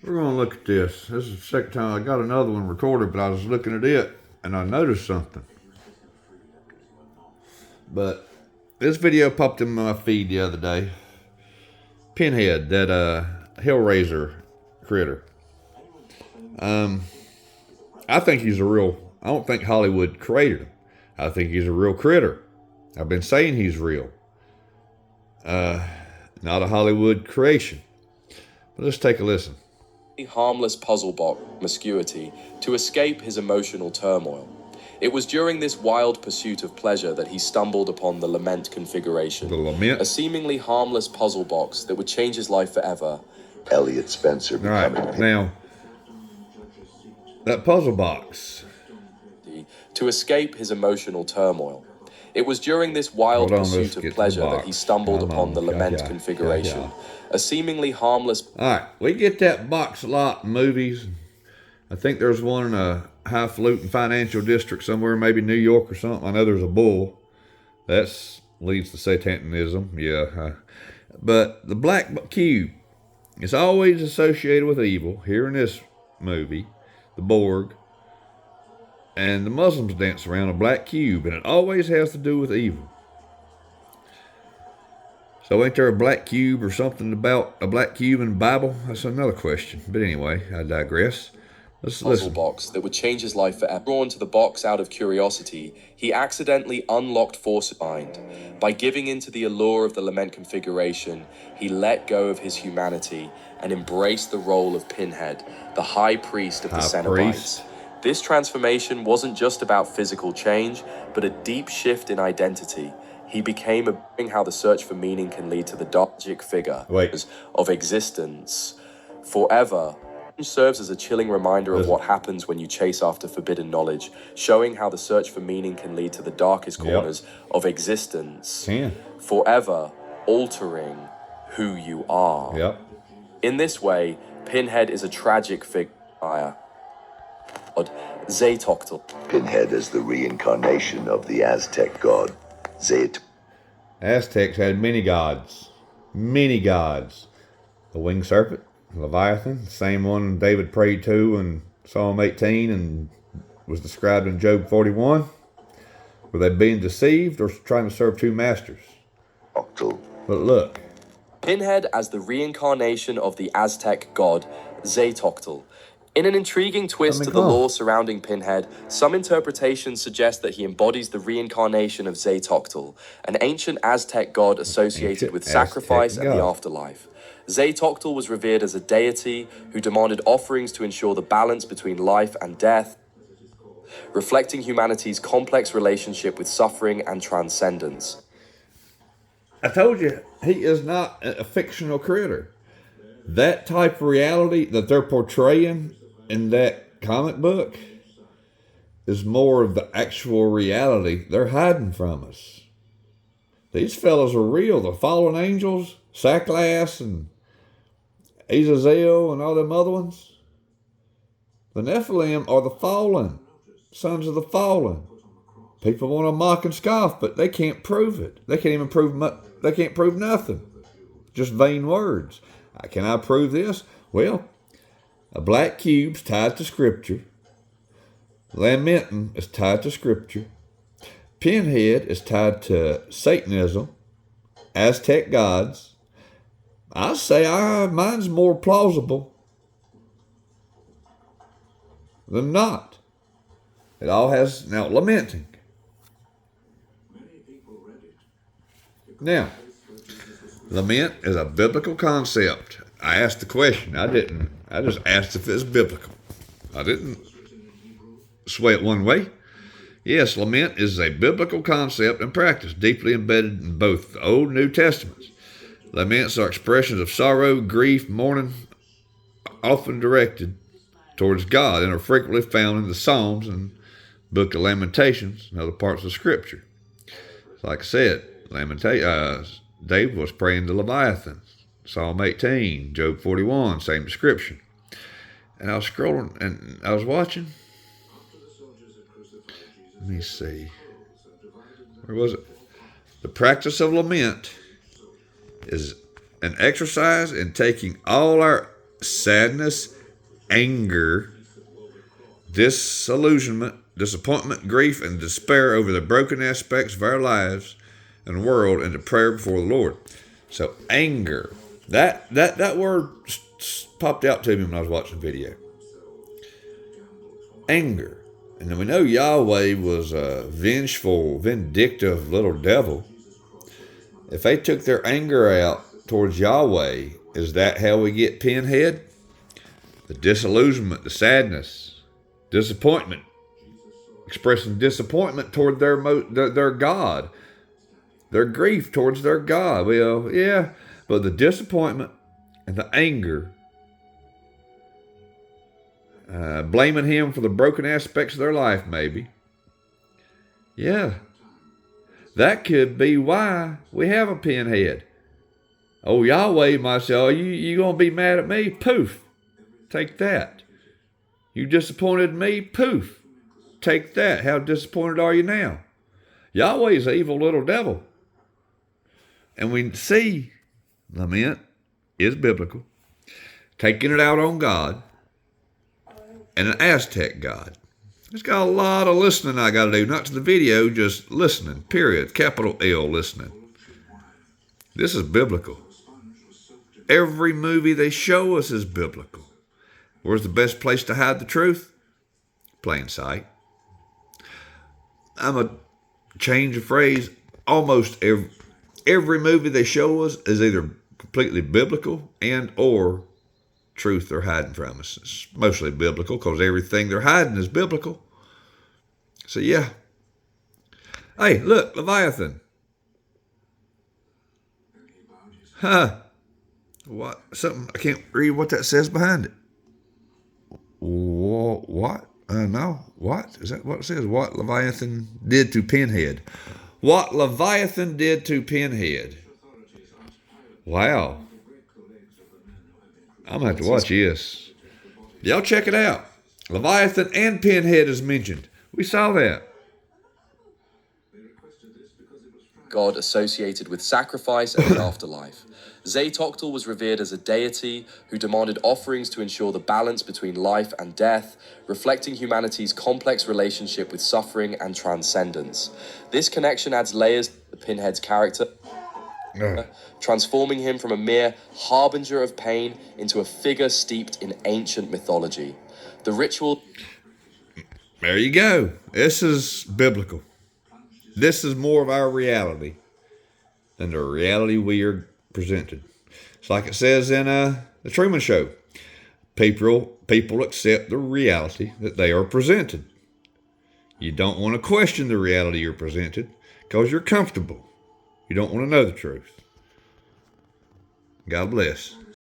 We're going to look at this. This is the second time I got another one recorded, but I was looking at it and I noticed something. But this video popped in my feed the other day. Pinhed, that Hellraiser critter. I think he's a real. I don't think Hollywood created him. I think he's a real critter. I've been saying he's real. Not a Hollywood creation. But let's take a listen. Harmless puzzle box promiscuity to escape his emotional turmoil. It was during this wild pursuit of pleasure that he stumbled upon the Lament configuration. The Lament? A seemingly harmless puzzle box that would change his life forever. Elliot Spencer becoming... All right, now, that puzzle box. To escape his emotional turmoil. It was during this wild pursuit of pleasure that he stumbled upon the Lament configuration. A seemingly harmless... All right, we get that box a lot in movies. I think there's one in a highfalutin financial district somewhere, maybe New York or something. I know there's a bull. That leads to Satanism, yeah. But the black cube is always associated with evil. Here in this movie, the Borg. And the Muslims dance around a black cube, and it always has to do with evil. So ain't there a black cube or something about a black cube in the Bible? That's another question. But anyway, I digress. Let's puzzle listen. Box that would change his life forever. Drawn to the box out of curiosity, he accidentally unlocked Force's mind. By giving in to the allure of the Lament configuration, he let go of his humanity and embraced the role of Pinhed, the high priest of the Cenobites. This transformation wasn't just about physical change, but a deep shift in identity. He became how the search for meaning can lead to the tragic figure of existence forever. Serves as a chilling reminder of what happens when you chase after forbidden knowledge, showing how the search for meaning can lead to the darkest corners of existence, forever altering who you are. In this way, Pinhed is a tragic figure. Zaytoctl. Pinhed is the reincarnation of the Aztec god, Zayt. Aztecs had many gods. Many gods. The winged serpent, Leviathan, the same one David prayed to in Psalm 18 and was described in Job 41. Were they being deceived or trying to serve two masters? But look. Pinhed as the reincarnation of the Aztec god, Zaytoctl. In an intriguing twist to the lore surrounding Pinhed, some interpretations suggest that he embodies the reincarnation of Zaytoctl, an ancient Aztec god associated with sacrifice and the afterlife. Zaytoctl was revered as a deity who demanded offerings to ensure the balance between life and death, reflecting humanity's complex relationship with suffering and transcendence. I told you, he is not a fictional critter. That type of reality that they're portraying in that comic book is more of the actual reality they're hiding from us. These fellas are real. The fallen angels, Sacklas and Azazel and all them other ones. The Nephilim are the fallen, sons of the fallen. People want to mock and scoff, but they can't prove it. They can't even prove. They can't prove nothing. Just vain words. Can I prove this? Well, a black cube's tied to Scripture. Lamenting is tied to Scripture. Pinhed is tied to Satanism, Aztec gods. I say mine's more plausible than not. It all has, now, lamenting. Now, lament is a biblical concept. I asked the question. I just asked if it's biblical. I didn't sway it one way. Yes, lament is a biblical concept and practice deeply embedded in both the Old and New Testaments. Laments are expressions of sorrow, grief, mourning, often directed towards God and are frequently found in the Psalms and Book of Lamentations and other parts of Scripture. Like I said, David was praying to Leviathan. Psalm 18, Job 41, same description. And I was scrolling and I was watching. Let me see. Where was it? The practice of lament is an exercise in taking all our sadness, anger, disillusionment, disappointment, grief, and despair over the broken aspects of our lives and world into prayer before the Lord. So anger, that word popped out to me when I was watching the video. Anger. And then we know Yahweh was a vengeful, vindictive little devil. If they took their anger out towards Yahweh, is that how we get Pinhed? The disillusionment, the sadness, disappointment, expressing disappointment toward their God, their grief towards their God. Well, yeah, but the disappointment and the anger, blaming him for the broken aspects of their life, maybe. Yeah, that could be why we have a Pinhed. Oh, Yahweh might say, oh, you going to be mad at me? Poof. Take that. You disappointed me? Poof. Take that. How disappointed are you now? Yahweh's an evil little devil. And we see lament is biblical. Taking it out on God and an Aztec God. It's got a lot of listening I got to do. Not to the video, just listening. Period. Capital L, listening. This is biblical. Every movie they show us is biblical. Where's the best place to hide the truth? Plain sight. I'm a change of phrase. Almost every movie they show us is either completely biblical and or truth they're hiding from us. It's mostly biblical because everything they're hiding is biblical. So yeah. Hey, look, Leviathan. Huh. What? Something, I can't read what that says behind it. What? No. What? Is that what it says? What Leviathan did to Pinhed. What Leviathan did to Pinhed. Wow. I'm going to have to watch this. Y'all check it out. Leviathan and Pinhed is mentioned. We saw that. God associated with sacrifice and the afterlife. Zaytoctl was revered as a deity who demanded offerings to ensure the balance between life and death, reflecting humanity's complex relationship with suffering and transcendence. This connection adds layers to the Pinhead's character, transforming him from a mere harbinger of pain into a figure steeped in ancient mythology. The ritual... There you go. This is biblical. This is more of our reality than the reality we are presented. It's like it says in the Truman Show. People accept the reality that they are presented. You don't want to question the reality you're presented because you're comfortable. You don't want to know the truth. God bless.